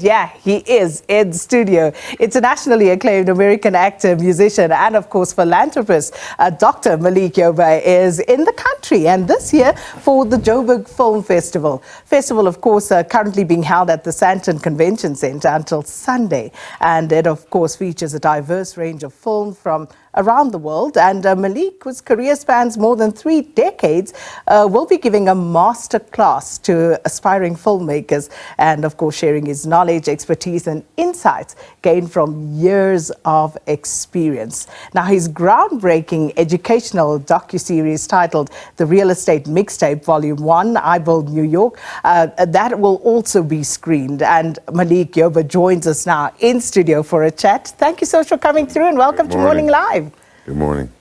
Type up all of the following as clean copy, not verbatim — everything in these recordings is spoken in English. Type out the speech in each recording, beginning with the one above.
Yeah, he is in studio. Internationally acclaimed American actor, musician, and of course philanthropist, Dr. Malik Yoba is in the country, and this year for the Joburg Film Festival. Festival, of course, currently being held at the Sandton Convention Centre until Sunday, and it, of course, features a diverse range of films from around the world. And Malik, whose career spans more than 3 decades, will be giving a master class to aspiring filmmakers and, of course, sharing his knowledge, expertise and insights gained from years of experience. Now, his groundbreaking educational docu-series titled The Real Estate Mixtape Volume 1, I Build New York, that will also be screened. And Malik Yoba joins us now in studio for a chat. Thank you so much for coming through and welcome to Morning Live. Good morning.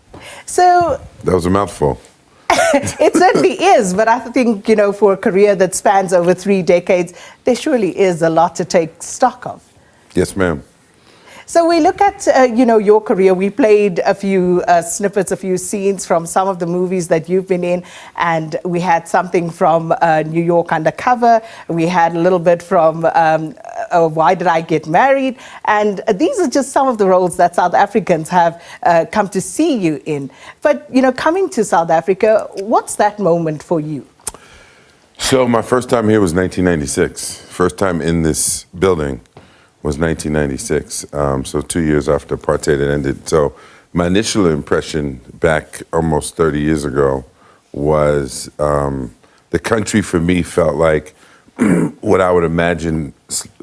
So that was a mouthful. It certainly is, but I think, you know, for a career that spans over 3 decades, there surely is a lot to take stock of. Yes, ma'am. So we look at, you know, your career. We played a few snippets, a few scenes from some of the movies that you've been in, and we had something from New York Undercover. We had a little bit from Why Did I Get Married? And these are just some of the roles that South Africans have come to see you in. But, you know, coming to South Africa, what's that moment for you? So my first time here was 1996. First time in this building was 1996, so 2 years after apartheid had ended. So my initial impression back almost 30 years ago was the country for me felt like what I would imagine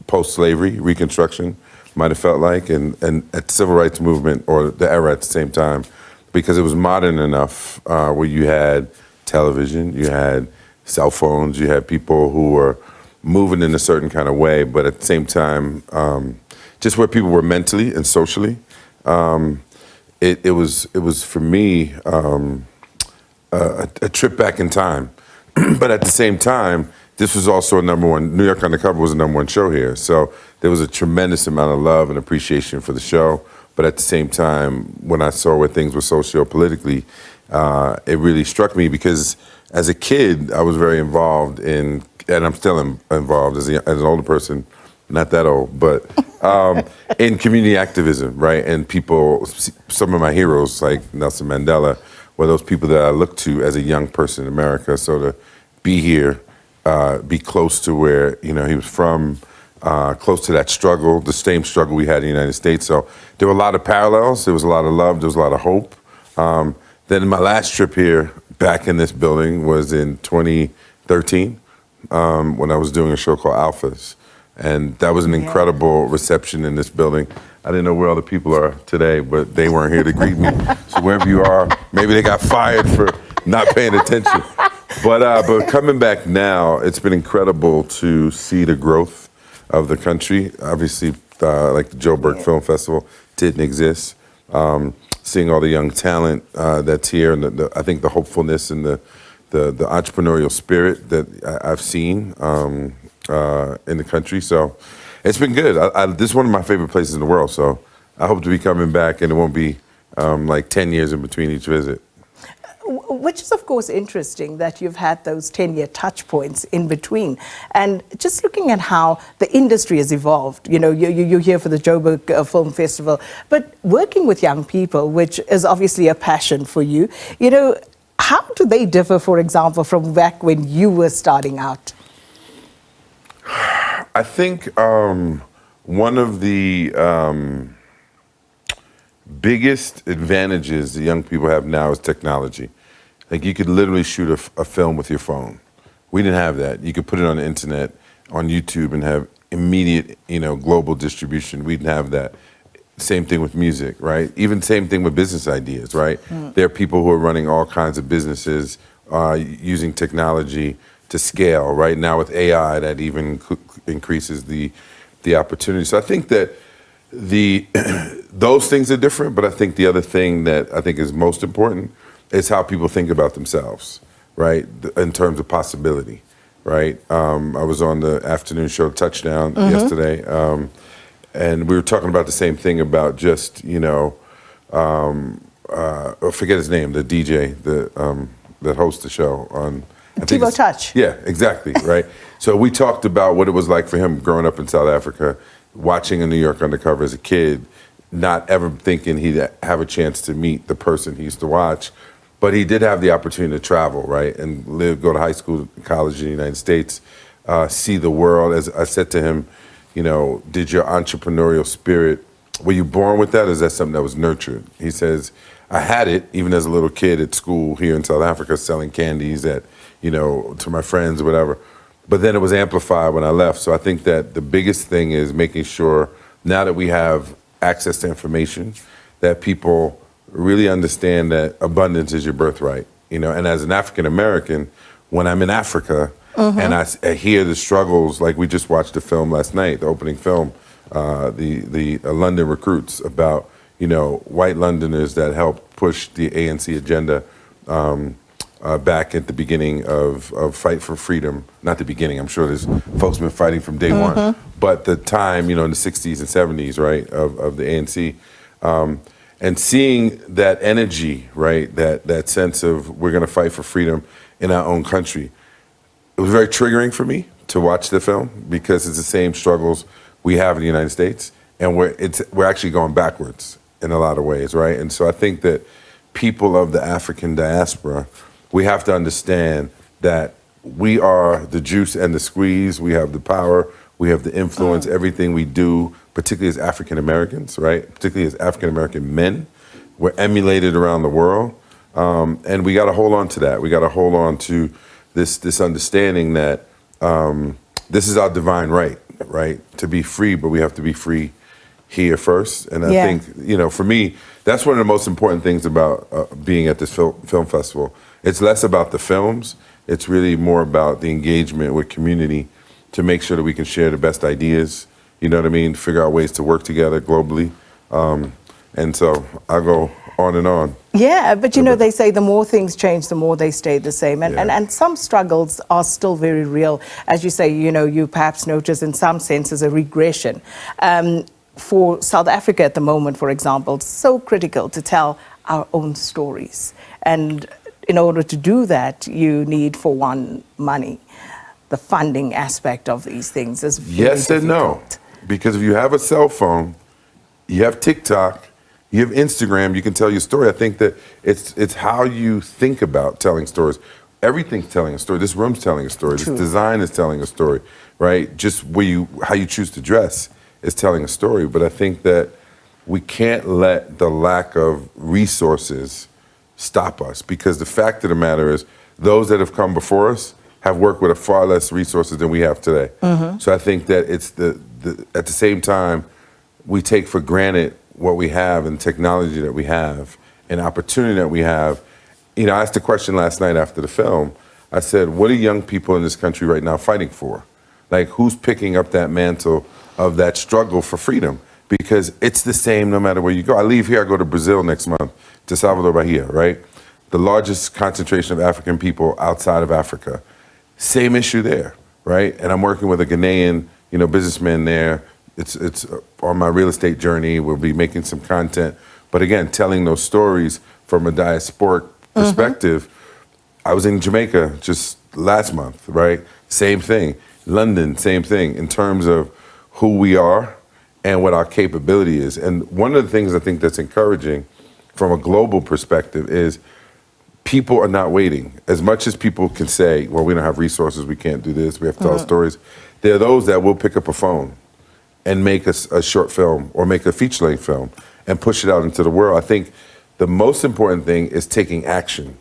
post-slavery, Reconstruction, might have felt like, and at the Civil Rights Movement, or the era at the same time, because it was modern enough where you had television, you had cell phones, you had people who were moving in a certain kind of way, but at the same time, just where people were mentally and socially, it was for me a trip back in time. But at the same time, this was also a #1. New York Undercover was a #1 show here, so there was a tremendous amount of love and appreciation for the show. But at the same time, when I saw where things were socio-politically, it really struck me because as a kid, I was very involved in, and I'm still involved as an older person, not that old, but in community activism, right? And people, some of my heroes like Nelson Mandela, were those people that I looked to as a young person in America. So to be here, be close to where, you know, he was from, close to that struggle, the same struggle we had in the United States. So there were a lot of parallels. There was a lot of love. There was a lot of hope. Then my last trip here, back in this building, was in 2013. When I was doing a show called Alphas. And that was an incredible reception in this building. I didn't know where all the people are today, but they weren't here to greet me. So wherever you are, maybe they got fired for not paying attention. But coming back now, it's been incredible to see the growth of the country. Obviously, like the Joburg Film Festival didn't exist. Seeing all the young talent that's here, and I think the hopefulness and the entrepreneurial spirit that I've seen in the country. So it's been good. This is one of my favorite places in the world. So I hope to be coming back, and it won't be like 10 years in between each visit. Which is, of course, interesting that you've had those 10-year touch points in between. And just looking at how the industry has evolved, you know, you're here for the Joburg Film Festival, but working with young people, which is obviously a passion for you, you know, how do they differ, for example, from back when you were starting out? I think one of the biggest advantages the young people have now is technology. Like, you could literally shoot a film with your phone. We didn't have that. You could put it on the internet, on YouTube, and have immediate, you know, global distribution. We didn't have that. Same thing with music, right? Even same thing with business ideas, right? There are people who are running all kinds of businesses using technology to scale. Right now with AI, that even increases the opportunity. So I think that those things are different, but I think the other thing that I think is most important is how people think about themselves, right? In terms of possibility, right? I was on the afternoon show Touchdown yesterday, and we were talking about the same thing about just, you know, I forget his name, the DJ that hosts the show on. Tivo Touch. Yeah, exactly, right? So we talked about what it was like for him growing up in South Africa, watching a New York Undercover as a kid, not ever thinking he'd have a chance to meet the person he used to watch. But he did have the opportunity to travel, right, and go to high school, college in the United States, see the world. As I said to him, you know, did your entrepreneurial spirit, were you born with that, or is that something that was nurtured? He says, I had it even as a little kid at school here in South Africa, selling candies to my friends or whatever. But then it was amplified when I left. So I think that the biggest thing is making sure, now that we have access to information, that people really understand that abundance is your birthright. And as an African American, when I'm in Africa and I hear the struggles, like we just watched the film last night, the opening film, the London Recruits, about white Londoners that helped push the ANC agenda back at the beginning of Fight for Freedom. Not the beginning, I'm sure there's folks been fighting from day one, but the time, in the 60s and 70s, right, of the ANC. And seeing that energy, right, that sense of we're gonna fight for freedom in our own country, it was very triggering for me to watch the film, because it's the same struggles we have in the United States, and we're actually going backwards in a lot of ways, right? And so I think that people of the African diaspora, we have to understand that we are the juice and the squeeze. We have the power, we have the influence, everything we do, particularly as African Americans, right? Particularly as African American men, we're emulated around the world. And we gotta hold on to that. We gotta hold on to this understanding that this is our divine right, to be free, but we have to be free here first. And I think, for me, that's one of the most important things about being at this film festival. It's less about the films, it's really more about the engagement with community to make sure that we can share the best ideas, figure out ways to work together globally. And so I'll go on and on. Yeah, but they say the more things change, the more they stay the same. And some struggles are still very real. As you say, you perhaps notice in some senses a regression. For South Africa at the moment, for example, it's so critical to tell our own stories. And in order to do that, you need, for one, money. The funding aspect of these things is very yes and difficult. no. Because if you have a cell phone, you have TikTok, you have Instagram, you can tell your story. I think that it's how you think about telling stories. Everything's telling a story. This room's telling a story. True. This design is telling a story, right? Just how you choose to dress is telling a story. But I think that we can't let the lack of resources stop us, because the fact of the matter is those that have come before us have worked with far less resources than we have today. So I think that it's at the same time, we take for granted what we have and technology that we have and opportunity that we have. I asked a question last night after the film. I said, what are young people in this country right now fighting for? Like, who's picking up that mantle of that struggle for freedom? Because it's the same no matter where you go. I leave here, I go to Brazil next month, to Salvador Bahia, right? The largest concentration of African people outside of Africa. Same issue there, right? And I'm working with a Ghanaian, businessman there. It's on my real estate journey. We'll be making some content. But again, telling those stories from a diasporic perspective. I was in Jamaica just last month, right? Same thing. London, same thing, in terms of who we are and what our capability is. And one of the things I think that's encouraging from a global perspective is people are not waiting. As much as people can say, well, we don't have resources, we can't do this, we have to tell stories, there are those that will pick up a phone and make a short film or make a feature-length film and push it out into the world. I think the most important thing is taking action.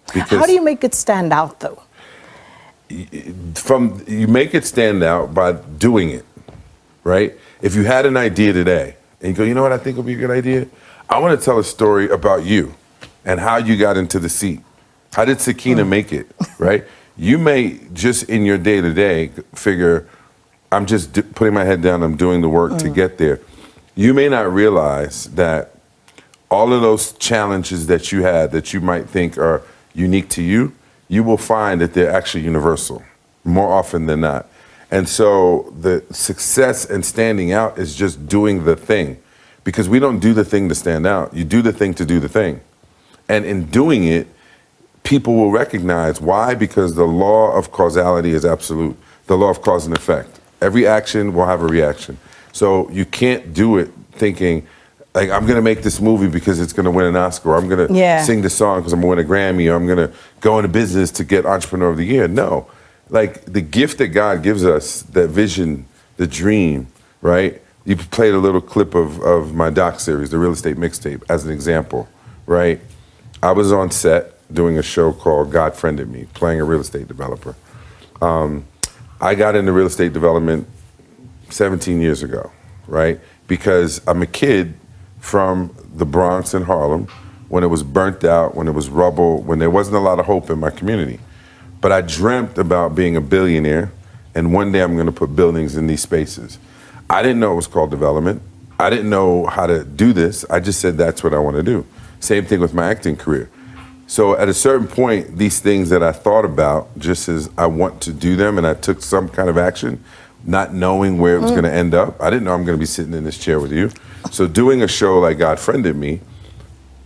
How do you make it stand out, though? You make it stand out by doing it, right? If you had an idea today and you go, you know what I think would be a good idea? I want to tell a story about you and how you got into the seat. How did Sakina make it, right? You may just in your day-to-day figure, I'm just putting my head down, I'm doing the work to get there. You may not realize that all of those challenges that you had that you might think are unique to you, you will find that they're actually universal, more often than not. And so the success and standing out is just doing the thing. Because we don't do the thing to stand out. You do the thing to do the thing. And in doing it, people will recognize why, because the law of causality is absolute. the law of cause and effect. Every action will have a reaction. So you can't do it thinking, like, I'm going to make this movie because it's going to win an Oscar, or I'm going to sing this song because I'm going to win a Grammy, or I'm going to go into business to get Entrepreneur of the Year. No. Like, the gift that God gives us, that vision, the dream, right? You played a little clip of my docu-series, the Real Estate Mixtape, as an example, right? I was on set doing a show called God Friended Me, playing a real estate developer. I got into real estate development 17 years ago, right? Because I'm a kid from the Bronx and Harlem, when it was burnt out, when it was rubble, when there wasn't a lot of hope in my community. But I dreamt about being a billionaire, and one day I'm going to put buildings in these spaces. I didn't know it was called development. I didn't know how to do this. I just said that's what I want to do. Same thing with my acting career. So at a certain point, these things that I thought about, just as I want to do them, and I took some kind of action, not knowing where it was going to end up. I didn't know I'm going to be sitting in this chair with you. So doing a show like God Friended Me,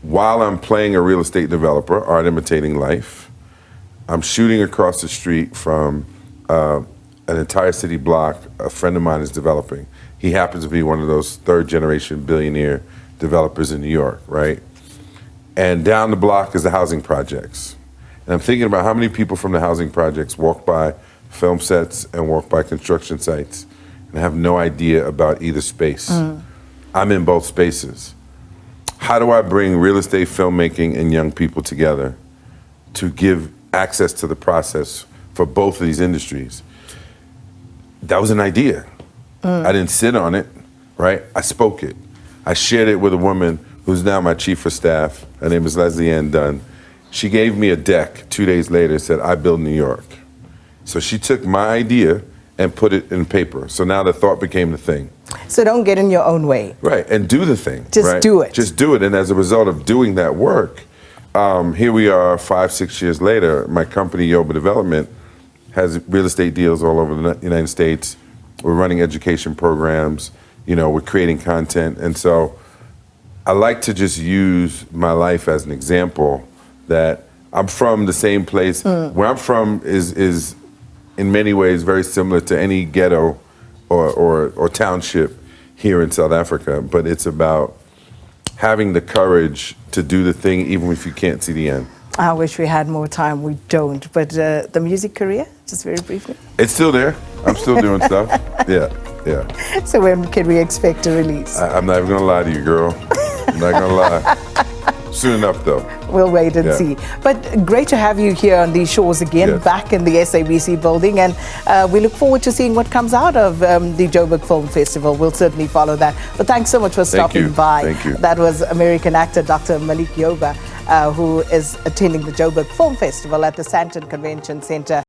while I'm playing a real estate developer, art imitating life, I'm shooting across the street from an entire city block a friend of mine is developing. He happens to be one of those third generation billionaire developers in New York, right? And down the block is the housing projects. And I'm thinking about how many people from the housing projects walk by film sets and walk by construction sites and have no idea about either space. I'm in both spaces. How do I bring real estate filmmaking and young people together to give access to the process for both of these industries? That was an idea. I didn't sit on it, right? I spoke it. I shared it with a woman who's now my chief of staff. Her name is Leslie Ann Dunn. She gave me a deck 2 days later and said, I build New York. So she took my idea and put it in paper. So now the thought became the thing. So don't get in your own way. Right, and do the thing. Just right? do it. Just do it. And as a result of doing that work, here we are 5-6 years later. My company, Yoba Development, has real estate deals all over the United States. We're running education programs. You know, we're creating content. And so I like to just use my life as an example that I'm from the same place. Where I'm from is in many ways very similar to any ghetto or township here in South Africa, but it's about having the courage to do the thing even if you can't see the end. I wish we had more time. We don't. But the music career, just very briefly. It's still there. I'm still doing stuff. Yeah. So when can we expect a release? I'm not even gonna lie to you, girl. I'm not gonna lie. Soon enough, though. We'll wait and see. But great to have you here on these shores again, back in the SABC building. And we look forward to seeing what comes out of the Joburg Film Festival. We'll certainly follow that. But thanks so much for stopping by. Thank you. That was American actor Dr. Malik Yoba, who is attending the Joburg Film Festival at the Sandton Convention Centre